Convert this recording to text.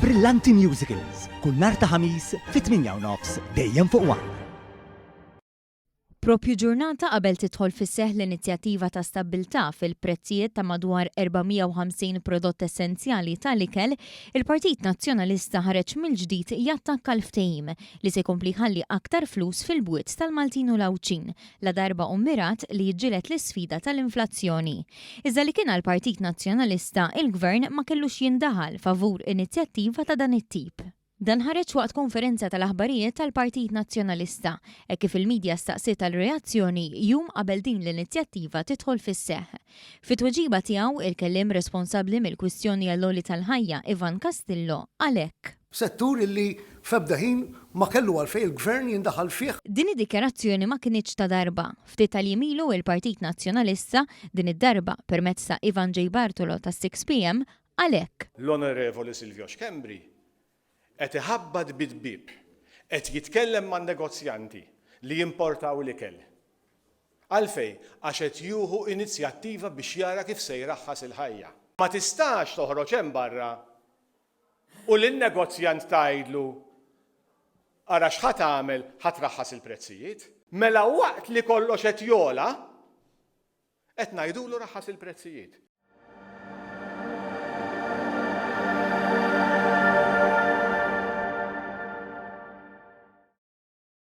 Brillanti Musicals, kull nhar ta' ħamis fit-8:30 dejjem fuq One. Propju ġurnata qabel tidħol fis-seħħ l-inizjattiva ta' stabbiltà fil-prezzijiet ta' madwar 450 prodott essenzjali tal-ikel, il-Partit Nazzjonalista ħareġ mill-ġdid jattakka l-ftehim li se jkompli jħalli aktar flus fil-bwiet tal-Maltin u l-Awċin la darba ummirat li jiġġieled l-isfida tal-inflazzjoni. Iżda li kien għall-Partit Nazzjonalista, il-Gvern ma kellux jindaħal favur inizjattiva ta' dan it-tip. Dan ħareġ waqt konferenza tal-aħbarijiet tal-Partit Nazzjonalista, kif il-medja staqsiet tal-reazzjoni jum qabel din l-inizjattiva tidħol fis-seħħ. Fit-tweġiba tiegħu il-kelliem responsabbli mill-kwistjoni għall-għoli tal-ħajja Ivan Castillo għalhekk. Settur illi f'ebda ħin ma kellu għalfejn il-Gvern jindaħal fih. Din id-dikjarazzjoni ma kienx ta' darba. Ftit tal-jimilu il-Partit Nazzjonalista din id-darba permezz ta' Ivan J. Bartolo ta' 6pm għalhekk. L-Onorevoli Silvio Xkembri qed iħabbad bid-bib, qed jitkellem man negozjanti li jimportaw l-ikel. Għalfej, għax qed jieħu inizjattiva biex jara kif se jraħħas il-ħajja. Ma tistax toħroġ hemm barra u lin-negozjant tgħidlu ara x'ħadd tagħmel ħadd raħħas il-prezzijiet. Mela waqt li kollox qed jola qed ngħidulu raħħas il-prezzijiet.